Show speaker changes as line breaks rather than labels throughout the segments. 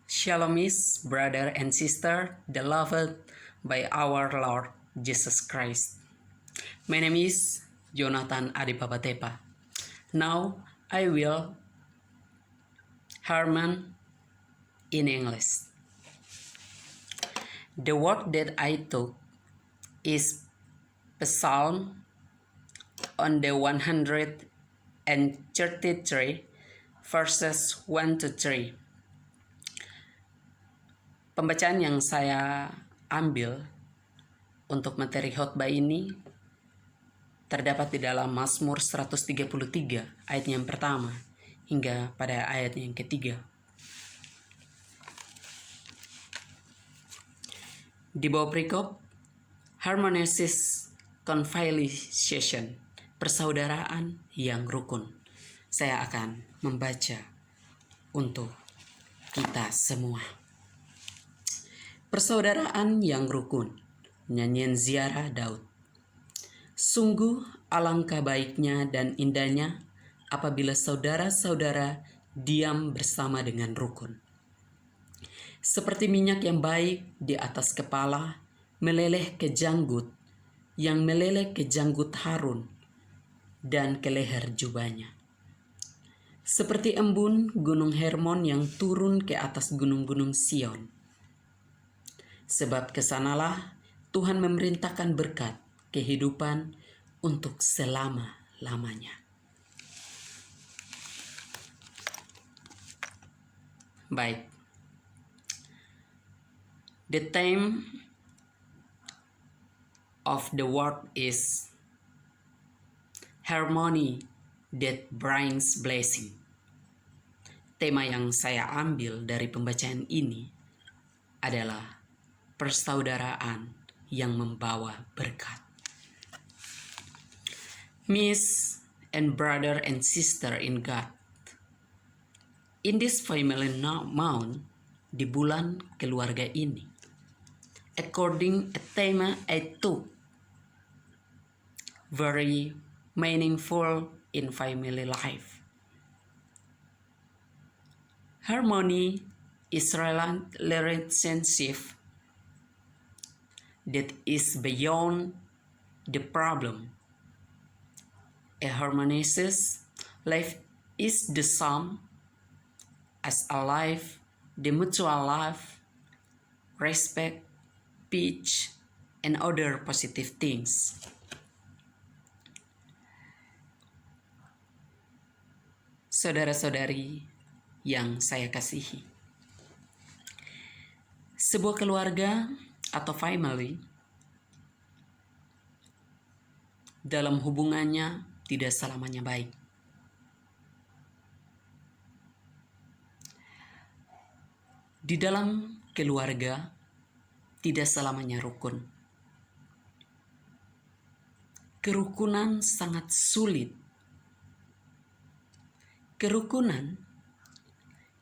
Shalom is brother and sister, beloved by our Lord Jesus Christ. My name is Jonathan Adipapatepa. Now I will Herman in English. The word that I took is Psalm on the 133 verses 1 to 3. Pembacaan yang saya ambil untuk materi khotbah ini terdapat di dalam Mazmur 133 ayat yang pertama hingga pada ayat yang ketiga. Di bawah perikop Harmonious Convalescence, persaudaraan yang rukun. Saya akan membaca untuk kita semua. Persaudaraan yang rukun, nyanyian ziarah Daud. Sungguh alangkah baiknya dan indahnya apabila saudara-saudara diam bersama dengan rukun. Seperti minyak yang baik di atas kepala, meleleh ke janggut, yang meleleh ke janggut Harun dan ke leher jubahnya. Seperti embun gunung Hermon yang turun ke atas gunung-gunung Sion. Sebab kesanalah Tuhan memerintahkan berkat kehidupan untuk selama-lamanya. Baik. The theme of the word is harmony that brings blessing. Tema yang saya ambil dari pembacaan ini adalah persaudaraan yang membawa berkat. Miss and brother and sister in God. In this family month, di bulan keluarga ini, according a tema I took, very meaningful in family life. Harmony is relationship that is beyond the problem. A harmonious life is the sum as a life, the mutual love, respect, peace, and other positive things. Saudara-saudari yang saya kasihi, sebuah keluarga atau family dalam hubungannya tidak selamanya baik. Di dalam keluarga tidak selamanya rukun. Kerukunan sangat sulit. Kerukunan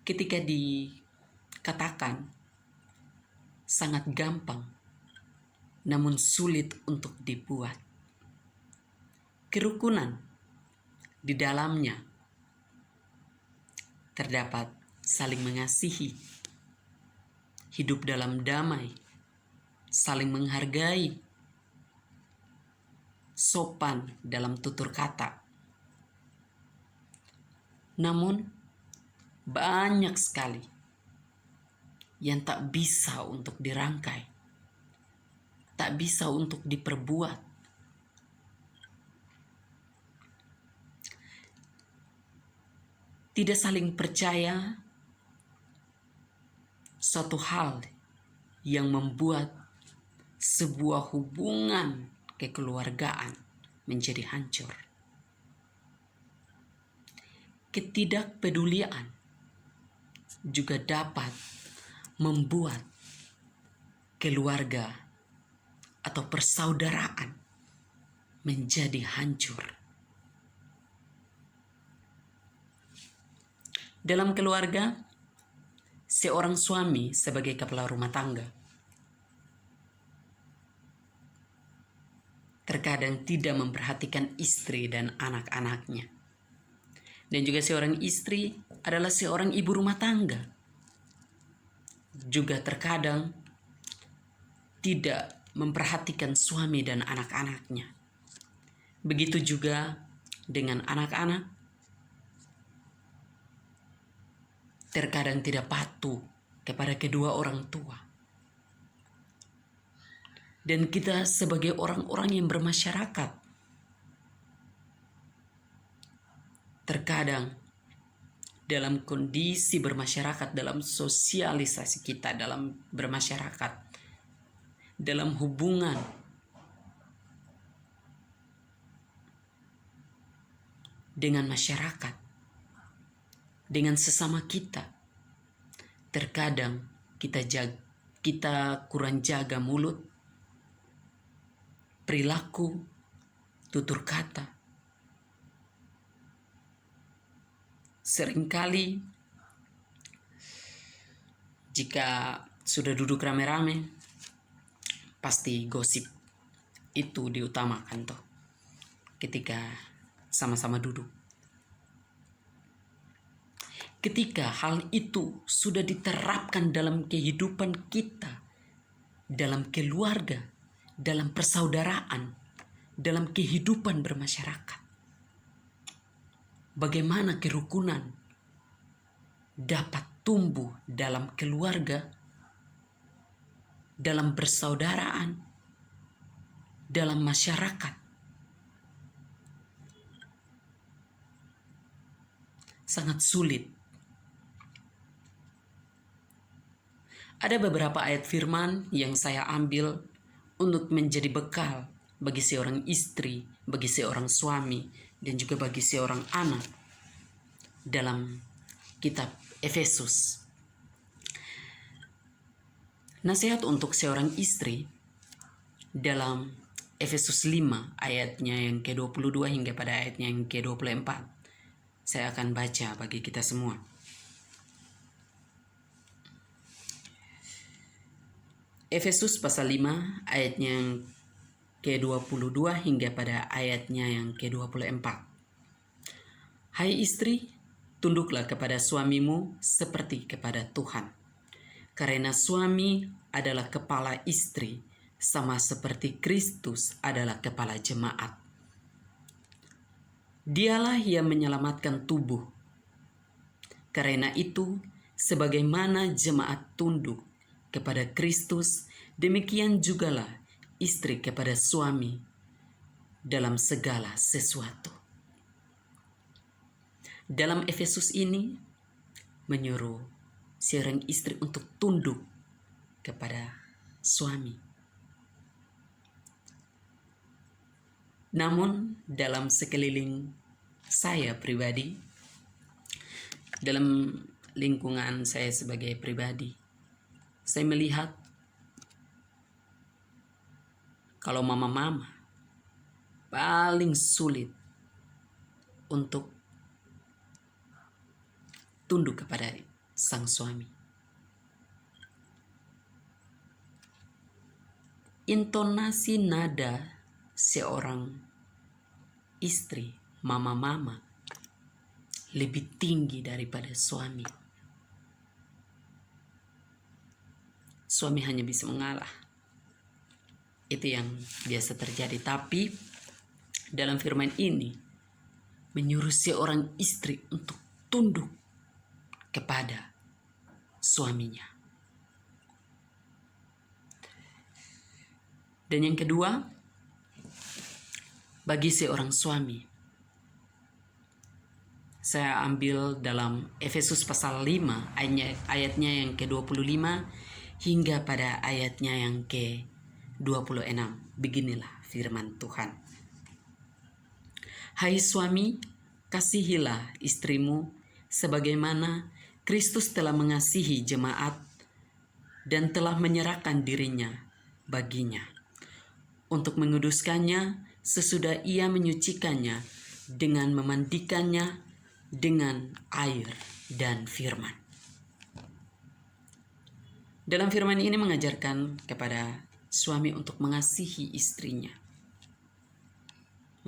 ketika dikatakan sangat gampang, namun sulit untuk dibuat. Kerukunan di dalamnya terdapat saling mengasihi, hidup dalam damai, saling menghargai, sopan dalam tutur kata. Namun banyak sekali yang tak bisa untuk dirangkai, tak bisa untuk diperbuat. Tidak saling percaya, suatu hal yang membuat sebuah hubungan kekeluargaan menjadi hancur. Ketidakpedulian juga dapat membuat keluarga atau persaudaraan menjadi hancur. Dalam keluarga, seorang suami sebagai kepala rumah tangga terkadang tidak memperhatikan istri dan anak-anaknya. Dan juga seorang istri adalah seorang ibu rumah tangga juga terkadang tidak memperhatikan suami dan anak-anaknya. Begitu juga dengan anak-anak, terkadang tidak patuh kepada kedua orang tua. Dan kita sebagai orang-orang yang bermasyarakat, terkadang dalam kondisi bermasyarakat, dalam sosialisasi kita, dalam bermasyarakat, dalam hubungan dengan masyarakat, dengan sesama kita, terkadang kita kurang jaga mulut, perilaku, tutur kata. Seringkali jika sudah duduk rame-rame, pasti gosip itu diutamakan toh ketika sama-sama duduk. Ketika hal itu sudah diterapkan dalam kehidupan kita, dalam keluarga, dalam persaudaraan, dalam kehidupan bermasyarakat, bagaimana kerukunan dapat tumbuh dalam keluarga, dalam persaudaraan, dalam masyarakat. Sangat sulit. Ada beberapa ayat firman yang saya ambil untuk menjadi bekal bagi seorang istri, bagi seorang suami, dan juga bagi seorang anak dalam kitab Efesus. Nasihat untuk seorang istri dalam Efesus 5 ayatnya yang ke-22 hingga pada ayatnya yang ke-24. Saya akan baca bagi kita semua. Efesus pasal 5 ayatnya yang ke-22 hingga pada ayatnya yang ke-24. Hai istri, tunduklah kepada suamimu seperti kepada Tuhan. Karena suami adalah kepala istri, sama seperti Kristus adalah kepala jemaat. Dialah yang menyelamatkan tubuh. Karena itu, sebagaimana jemaat tunduk kepada Kristus, demikian jugalah istri kepada suami dalam segala sesuatu. Dalam Efesus ini menyuruh seorang istri untuk tunduk kepada suami. Namun dalam sekeliling saya pribadi, dalam lingkungan saya sebagai pribadi, saya melihat kalau mama-mama paling sulit untuk tunduk kepada sang suami. Intonasi nada seorang istri, mama-mama, lebih tinggi daripada suami. Suami hanya bisa mengalah. Itu yang biasa terjadi. Tapi dalam firman ini menyuruh seorang istri untuk tunduk kepada suaminya. Dan yang kedua, bagi seorang suami, saya ambil dalam Efesus pasal 5 ayatnya yang ke-25 hingga pada ayatnya yang ke-26. Beginilah firman Tuhan. Hai suami, kasihilah istrimu sebagaimana Kristus telah mengasihi jemaat dan telah menyerahkan dirinya baginya untuk menguduskannya sesudah ia menyucikannya dengan memandikannya dengan air dan firman. Dalam firman ini mengajarkan kepada suami untuk mengasihi istrinya.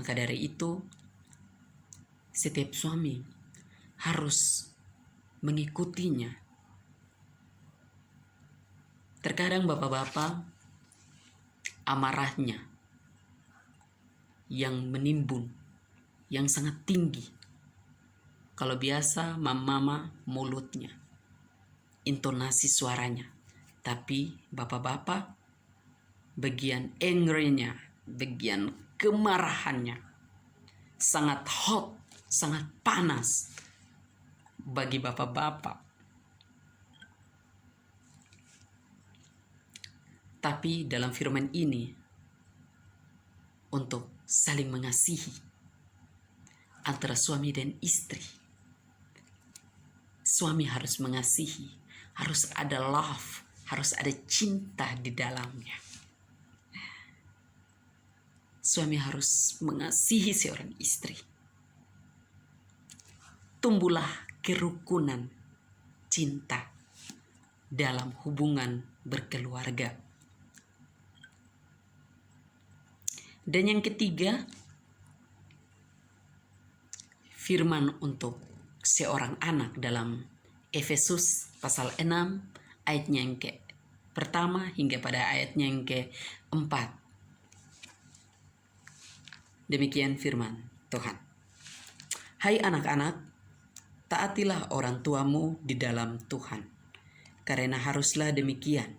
Maka dari itu, setiap suami harus mengikutinya Terkadang bapak-bapak amarahnya yang menimbun, yang sangat tinggi. Kalau biasa mama mulutnya, intonasi suaranya. Tapi bapak-bapak bagian angry-nya, bagian kemarahannya sangat hot, sangat panas bagi bapak-bapak. Tapi dalam firman ini untuk saling mengasihi antara suami dan istri. Suami harus mengasihi, harus ada love, harus ada cinta di dalamnya. Suami harus mengasihi seorang istri. Tumbuhlah kerukunan cinta dalam hubungan berkeluarga. Dan yang ketiga, firman untuk seorang anak dalam Efesus pasal 6 ayatnya yang pertama hingga pada ayatnya yang keempat. Demikian firman Tuhan. Hai anak-anak, taatilah orang tuamu di dalam Tuhan, karena haruslah demikian.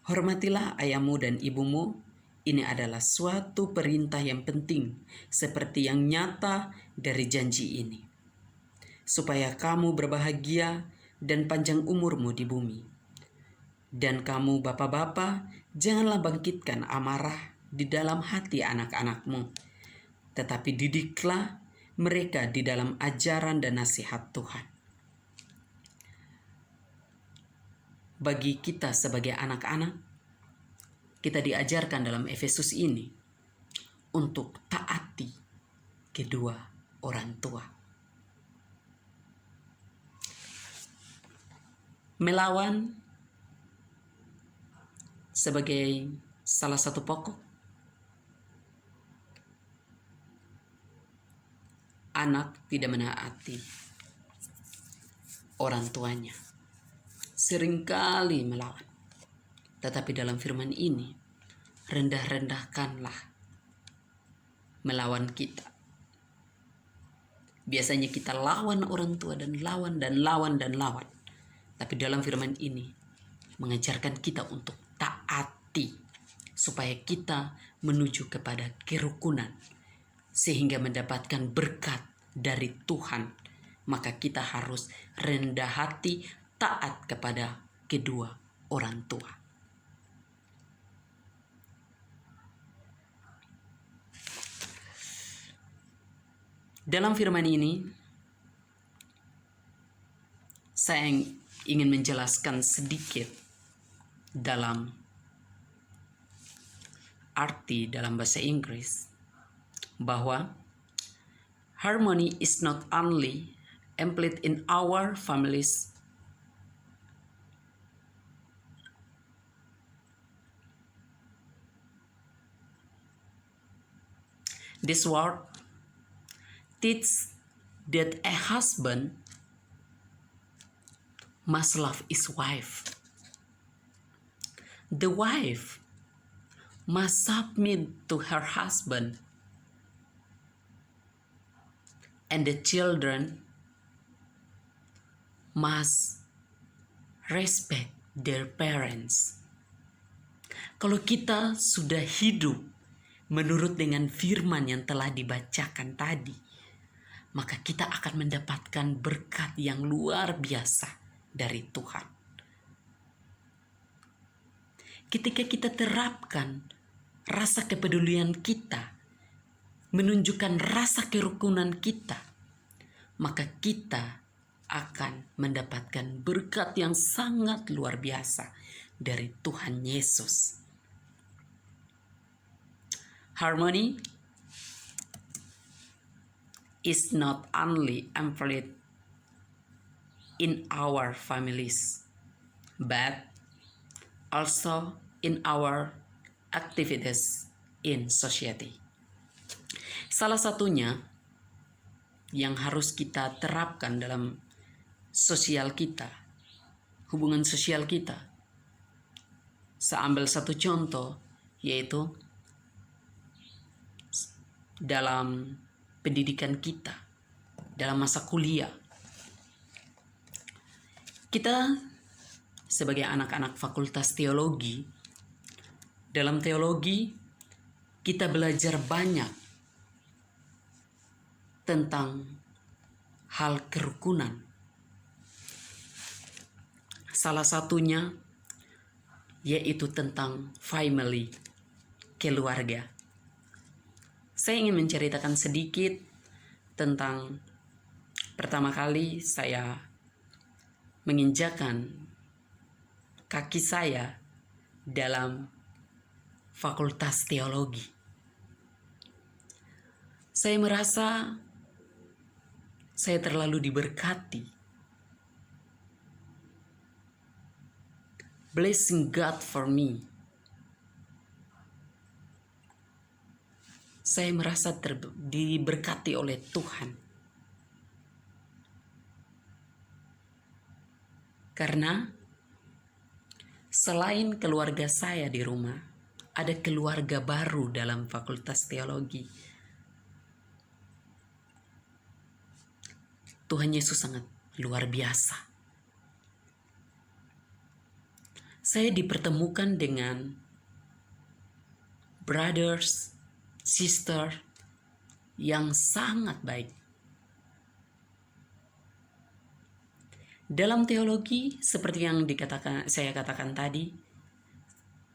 Hormatilah ayahmu dan ibumu. Ini adalah suatu perintah yang penting, seperti yang nyata dari janji ini, supaya kamu berbahagia dan panjang umurmu di bumi. Dan kamu bapak-bapak, janganlah bangkitkan amarah di dalam hati anak-anakmu, tetapi didiklah mereka di dalam ajaran dan nasihat Tuhan. Bagi kita sebagai anak-anak, kita diajarkan dalam Efesus ini untuk taati kedua orang tua. Melawan sebagai salah satu pokok. Anak tidak menaati orang tuanya. Seringkali melawan. Tetapi dalam firman ini, rendah-rendahkanlah melawan kita. Biasanya kita lawan orang tua dan lawan. Tapi dalam firman ini, mengajarkan kita untuk taati. Supaya kita menuju kepada kerukunan. Sehingga mendapatkan berkat dari Tuhan. Maka kita harus rendah hati, taat kepada kedua orang tua. Dalam firman ini, saya ingin menjelaskan sedikit dalam arti dalam bahasa Inggris, bahwa harmony is not only implied in our families, this word teach that a husband must love his wife. The wife must submit to her husband. And the children must respect their parents. Kalau kita sudah hidup menurut dengan firman yang telah dibacakan tadi, maka kita akan mendapatkan berkat yang luar biasa dari Tuhan. Ketika kita terapkan rasa kepedulian kita, menunjukkan rasa kerukunan kita, maka kita akan mendapatkan berkat yang sangat luar biasa dari Tuhan Yesus. Harmony is not only implied in our families, but also in our activities in society. Salah satunya yang harus kita terapkan dalam sosial kita, hubungan sosial kita, Saya ambil satu contoh, yaitu dalam pendidikan kita, dalam masa kuliah. Kita sebagai anak-anak fakultas teologi, dalam teologi kita belajar banyak tentang hal kerukunan. Salah satunya yaitu tentang family, keluarga. Saya ingin menceritakan sedikit tentang pertama kali saya menginjakan kaki saya dalam fakultas teologi. Saya merasa saya terlalu diberkati. Blessing God for me. Saya merasa diberkati oleh Tuhan. Karena selain keluarga saya di rumah, ada keluarga baru dalam fakultas teologi. Tuhan Yesus sangat luar biasa. Saya dipertemukan dengan brothers, sister yang sangat baik. Dalam teologi, seperti yang saya katakan tadi,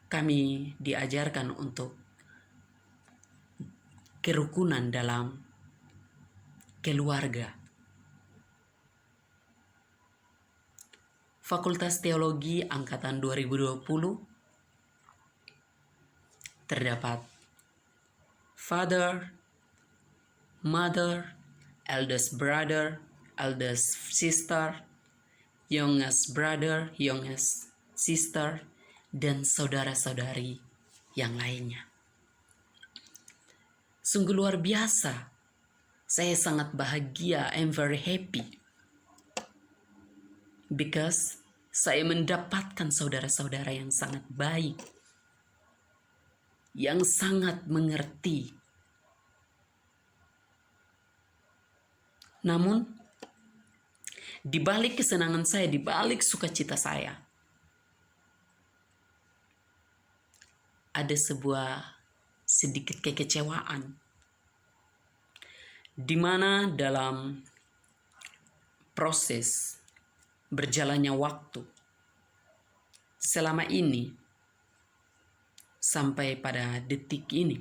kami diajarkan untuk kerukunan dalam keluarga. Fakultas Teologi angkatan 2020 terdapat father, mother, eldest brother, eldest sister, youngest brother, youngest sister, dan saudara-saudari yang lainnya. Sungguh luar biasa. Saya sangat bahagia, I'm very happy. Because saya mendapatkan saudara-saudara yang sangat baik, yang sangat mengerti. Namun, di balik kesenangan saya, di balik sukacita saya, ada sebuah sedikit kekecewaan, di mana dalam proses berjalannya waktu selama ini sampai pada detik ini,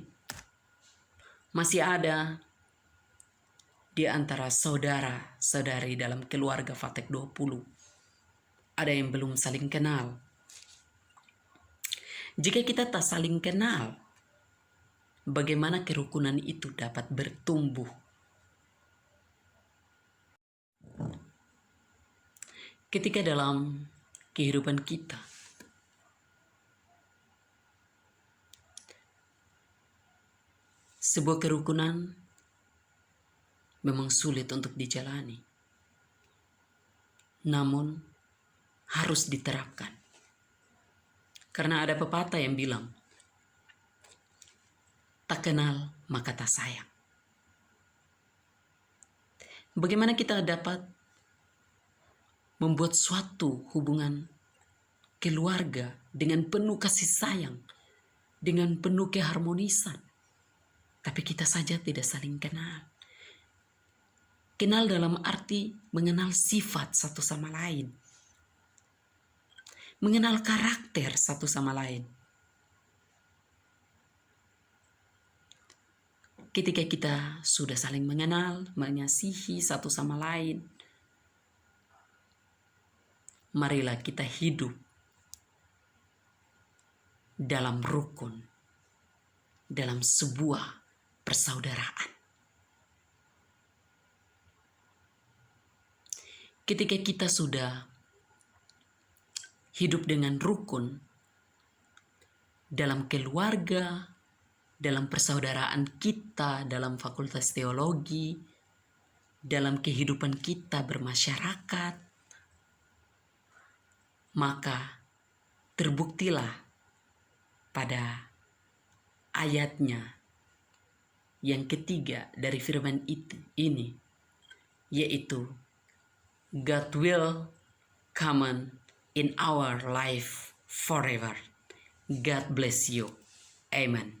masih ada di antara saudara-saudari dalam keluarga Fatek 20 ada yang belum saling kenal. Jika kita tak saling kenal, bagaimana kerukunan itu dapat bertumbuh? Ketika dalam kehidupan kita sebuah kerukunan memang sulit untuk dijalani, namun harus diterapkan. Karena ada pepatah yang bilang, tak kenal maka tak sayang. Bagaimana kita dapat membuat suatu hubungan keluarga dengan penuh kasih sayang, dengan penuh keharmonisan, tapi kita saja tidak saling kenal. Kenal dalam arti mengenal sifat satu sama lain, mengenal karakter satu sama lain. Ketika kita sudah saling mengenal, mengasihi satu sama lain, marilah kita hidup dalam rukun, dalam sebuah persaudaraan. Ketika kita sudah hidup dengan rukun dalam keluarga, dalam persaudaraan kita, dalam fakultas teologi, dalam kehidupan kita bermasyarakat, maka terbuktilah pada ayatnya yang ketiga dari firman ini, yaitu God will come in our life forever. God bless you. Amen.